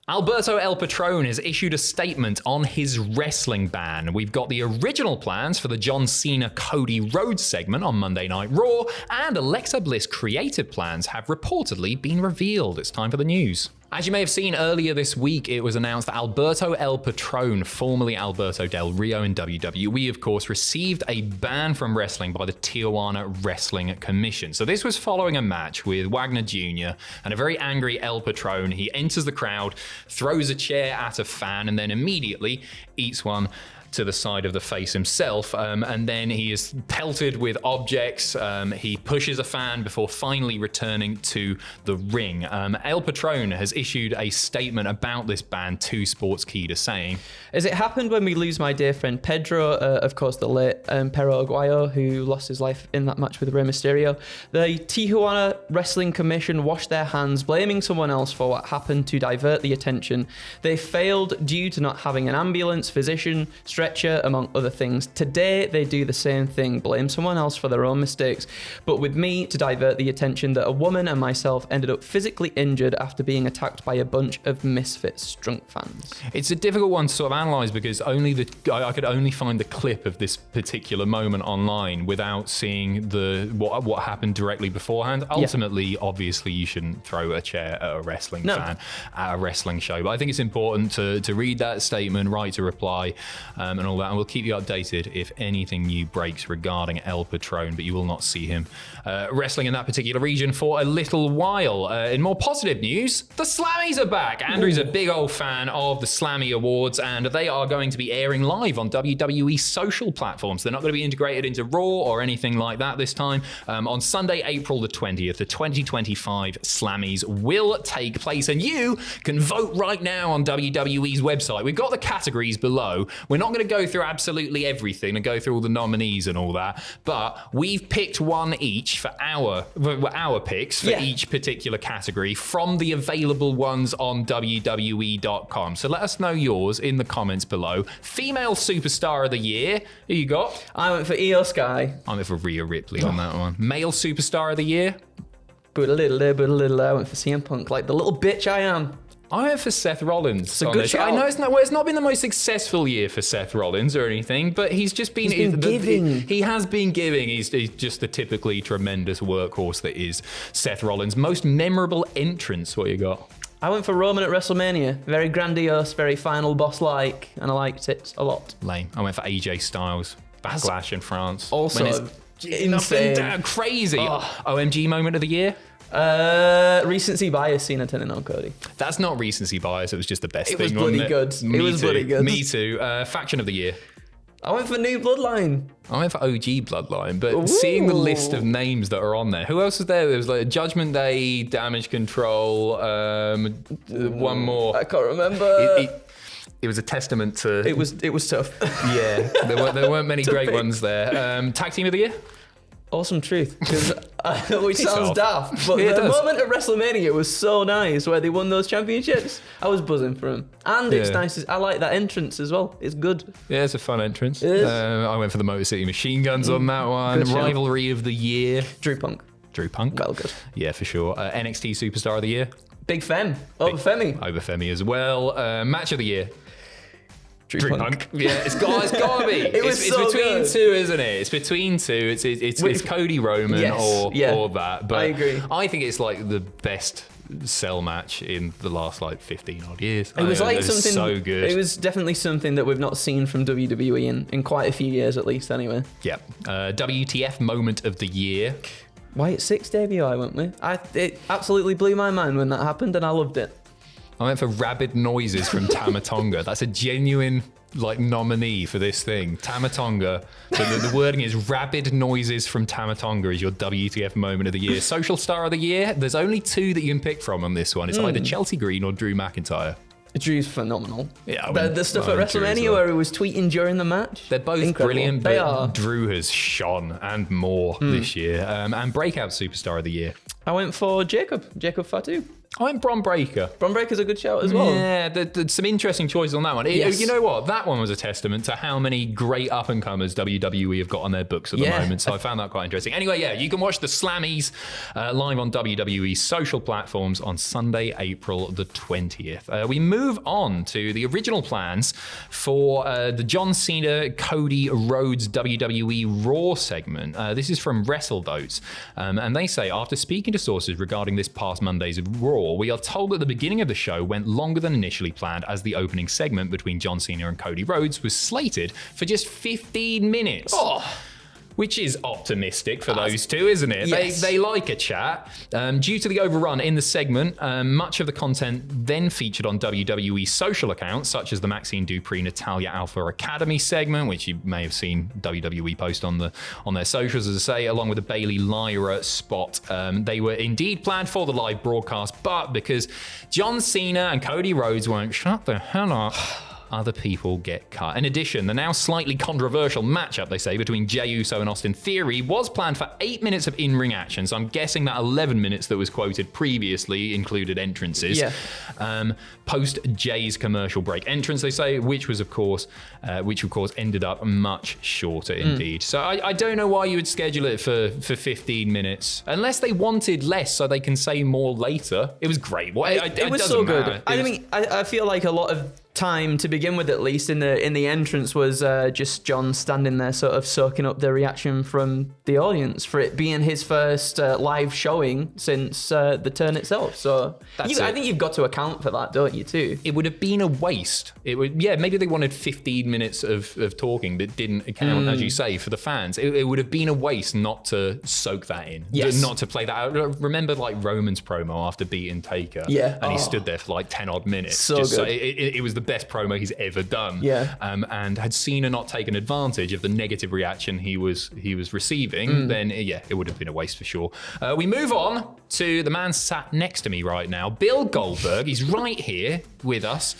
Alberto El Patron has issued a statement on his wrestling ban. We've got the original plans for the John Cena Cody Rhodes segment on Monday Night Raw, and Alexa Bliss creative plans have reportedly been revealed. It's time for the news. As you may have seen earlier this week, it was announced that Alberto El Patron, formerly Alberto Del Rio in WWE, of course, received a ban from wrestling by the Tijuana Wrestling Commission. So this was following a match with Wagner Jr. and a very angry El Patron. He enters the crowd, throws a chair at a fan, and then immediately eats one to the side of the face himself, and then he is pelted with objects. He pushes a fan before finally returning to the ring. El Patron has issued a statement about this ban to Sportskeeda saying, "As it happened when we lose my dear friend Pedro, of course the late Perro Aguayo, who lost his life in that match with Rey Mysterio, the Tijuana Wrestling Commission washed their hands, blaming someone else for what happened to divert the attention. They failed due to not having an ambulance, physician, stretcher, among other things. Today, they do the same thing, blame someone else for their own mistakes, but with me to divert the attention that a woman and myself ended up physically injured after being attacked by a bunch of misfits drunk fans." It's a difficult one to sort of analyse because I could only find the clip of this particular moment online without seeing what happened directly beforehand. Ultimately, obviously, you shouldn't throw a chair at a wrestling fan at a wrestling show, but I think it's important to read that statement, write a reply, and all that, and we'll keep you updated if anything new breaks regarding El Patron, but you will not see him wrestling in that particular region for a little while. In more positive news, the Slammies are back. Andrew's a big old fan of the Slammy Awards, and they are going to be airing live on WWE social platforms. They're not going to be integrated into Raw or anything like that this time. On Sunday, April the 20th, the 2025 Slammies will take place, and you can vote right now on WWE's website. We've got the categories below. We're not going to go through absolutely everything and go through all the nominees and all that, but we've picked one each for our picks for each particular category from the available ones on WWE.com. So let us know yours in the comments below. Female Superstar of the Year, who you got? I went for Io Sky. I went for Rhea Ripley on that one. Male Superstar of the Year? But a little, I went for CM Punk, like the little bitch I am. I went for Seth Rollins. It's a good shout. I know it's not been the most successful year for Seth Rollins or anything, but he's just been... giving. He has been giving. He's just the typically tremendous workhorse that is Seth Rollins. Most memorable entrance, what you got? I went for Roman at WrestleMania. Very grandiose, very final boss-like, and I liked it a lot. Lame. I went for AJ Styles. Backlash in France. Also insane. Crazy. OMG moment of the year? Recency bias, Cena turning on Cody. That's not recency bias. It was just the best thing. It was bloody good. It was bloody good. Me too. Faction of the year. I went for New Bloodline. I went for OG Bloodline, but seeing the list of names that are on there, who else was there? There was like Judgment Day, Damage Control, one more. I can't remember. It was a testament to... It was tough. Yeah, there weren't many great ones there. Tag Team of the Year? Awesome Truth, which sounds daft, but the moment at WrestleMania was so nice where they won those championships. I was buzzing for them, and it's nice. I like that entrance as well. It's good. Yeah, it's a fun entrance. I went for the Motor City Machine Guns on that one. Rivalry of the Year, Drew Punk. Well, good. Yeah, for sure. NXT Superstar of the Year, Big Femme over Femi. Over Femi as well. Match of the Year. Drew Punk. Yeah, it's gotta be. It's between two, isn't it? It's between two. It's Cody Roman or that. But I agree. I think it's like the best cell match in the last 15 odd years. It was something so good. It was definitely something that we've not seen from WWE in quite a few years at least. Anyway. Yeah. WTF moment of the year. Wyatt Six debut. I went with. It absolutely blew my mind when that happened, and I loved it. I went for Rabid Noises from Tama Tonga. That's a genuine nominee for this thing. Tama Tonga. The wording is Rabid Noises from Tama Tonga is your WTF moment of the year. Social Star of the Year. There's only two that you can pick from on this one. It's either Chelsea Green or Drew McIntyre. Drew's phenomenal. Yeah, the stuff at WrestleMania where he was tweeting during the match. They're both incredible. Brilliant, but they are. Drew has shone and more this year. And Breakout Superstar of the Year. I went for Jacob Fatu. I went Bron Breakker. Bron Breakker's a good shout as well. Yeah, some interesting choices on that one. Yes. You know what? That one was a testament to how many great up-and-comers WWE have got on their books at the moment. So I found that quite interesting. Anyway, yeah, you can watch the Slammies live on WWE's social platforms on Sunday, April the 20th. We move on to the original plans for the John Cena, Cody Rhodes WWE Raw segment. This is from WrestleDotes. And they say, after speaking to sources regarding this past Monday's Raw, we are told that the beginning of the show went longer than initially planned, as the opening segment between John Cena and Cody Rhodes was slated for just 15 minutes. Which is optimistic for those two, isn't it? Yes. They like a chat. Due to the overrun in the segment, much of the content then featured on WWE social accounts, such as the Maxine Dupree Natalia Alpha Academy segment, which you may have seen WWE post on their socials, as I say, along with the Bailey Lyra spot. They were indeed planned for the live broadcast, but because John Cena and Cody Rhodes won't shut the hell up, other people get cut. In addition, the now slightly controversial matchup, they say, between Jey Uso and Austin Theory was planned for 8 minutes of in-ring action. So I'm guessing that 11 minutes that was quoted previously included entrances. Post Jey's commercial break entrance, they say, which of course ended up much shorter indeed. So I don't know why you would schedule it for 15 minutes, unless they wanted less so they can say more later. It was great. It was so good. I feel like a lot of time to begin with, at least in the entrance, was just John standing there sort of soaking up the reaction from the audience for it being his first live showing since the turn itself. So I think you've got to account for that, don't you, too? It would have been a waste. Maybe they wanted 15 minutes of talking that didn't account, as you say, for the fans. It would have been a waste not to soak that in, not to play that out. Remember like Roman's promo after beating Taker, and he stood there for like 10 odd minutes. So good. It was the best promo he's ever done. And had Cena not taken advantage of the negative reaction he was receiving, then it would have been a waste for sure. We move on to the man sat next to me right now, Bill Goldberg. He's right here with us.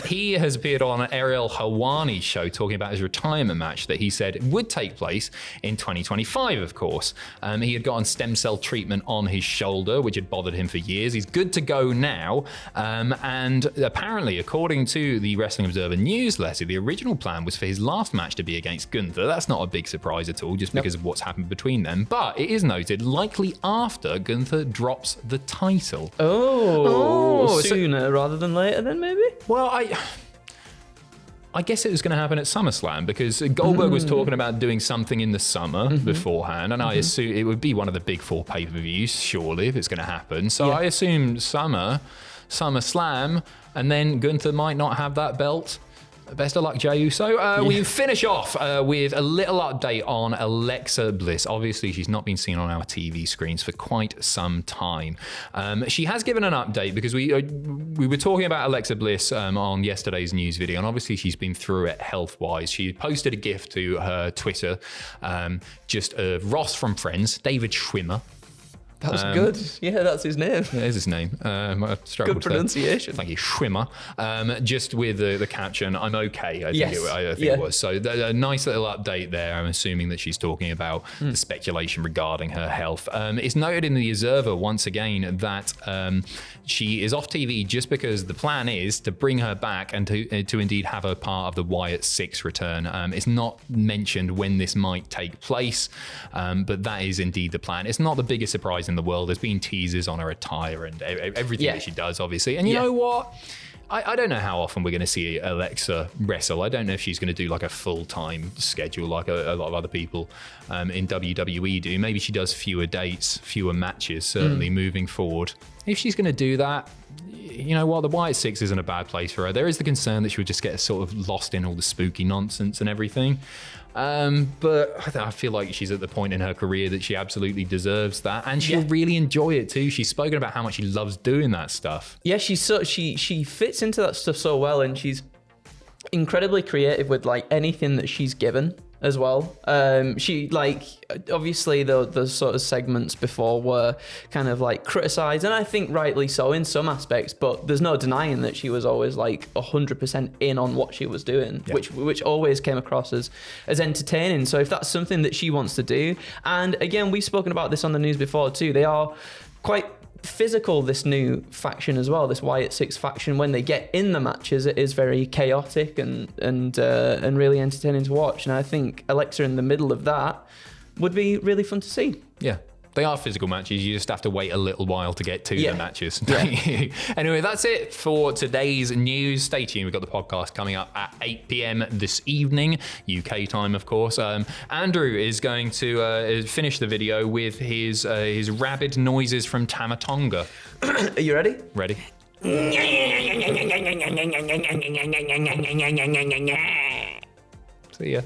He has appeared on Ariel Helwani's show talking about his retirement match that he said would take place in 2025, of course. He had gotten stem cell treatment on his shoulder, which had bothered him for years. He's good to go now. And apparently, according to the Wrestling Observer newsletter, the original plan was for his last match to be against Gunther. That's not a big surprise at all, just because of what's happened between them. But it is noted likely after Gunther drops the title. Sooner rather than later then, maybe? Well, I guess it was going to happen at SummerSlam, because Goldberg was talking about doing something in the summer beforehand, and I assume it would be one of the big 4 pay-per-views, surely, if it's going to happen. So I assume SummerSlam, and then Gunther might not have that belt. Best of luck, Jey Uso. We finish off with a little update on Alexa Bliss. Obviously, she's not been seen on our TV screens for quite some time. She has given an update, because we were talking about Alexa Bliss on yesterday's news video, and obviously she's been through it health-wise. She posted a GIF to her Twitter, just Ross from Friends, David Schwimmer. That was good. Yeah, that's his name. That is his name. Good pronunciation. Thank you, Schwimmer. Just with the caption, "I'm okay." I think it was. So a nice little update there. I'm assuming that she's talking about the speculation regarding her health. It's noted in the Observer once again that she is off TV just because the plan is to bring her back and to indeed have her part of the Wyatt 6 return. It's not mentioned when this might take place, but that is indeed the plan. It's not the biggest surprise in the world. There's been teasers on her attire and everything that she does, obviously. And you know what? I don't know how often we're going to see Alexa wrestle. I don't know if she's going to do like a full-time schedule like a lot of other people in WWE do. Maybe she does fewer dates, fewer matches, certainly moving forward. If she's going to do that, you know what? The Wyatt 6 isn't a bad place for her. There is the concern that she would just get sort of lost in all the spooky nonsense and everything. But I feel like she's at the point in her career that she absolutely deserves that, and she'll really enjoy it too. She's spoken about how much she loves doing that stuff. Yeah, she fits into that stuff so well, and she's incredibly creative with like anything that she's given as well. She obviously the sort of segments before were kind of like criticized, and I think rightly so in some aspects, but there's no denying that she was always like 100% in on what she was doing, which always came across as entertaining. So if that's something that she wants to do, and again, we've spoken about this on the news before too, they are quite physical, this new faction as well, this Wyatt Six faction. When they get in the matches, it is very chaotic and really entertaining to watch. And I think Alexa in the middle of that would be really fun to see. Yeah. They are physical matches. You just have to wait a little while to get to the matches. Yeah. Anyway, that's it for today's news. Stay tuned. We've got the podcast coming up at 8 p.m. this evening, UK time, of course. Andrew is going to finish the video with his rabid noises from Tamatonga. Are you ready? Ready. See ya.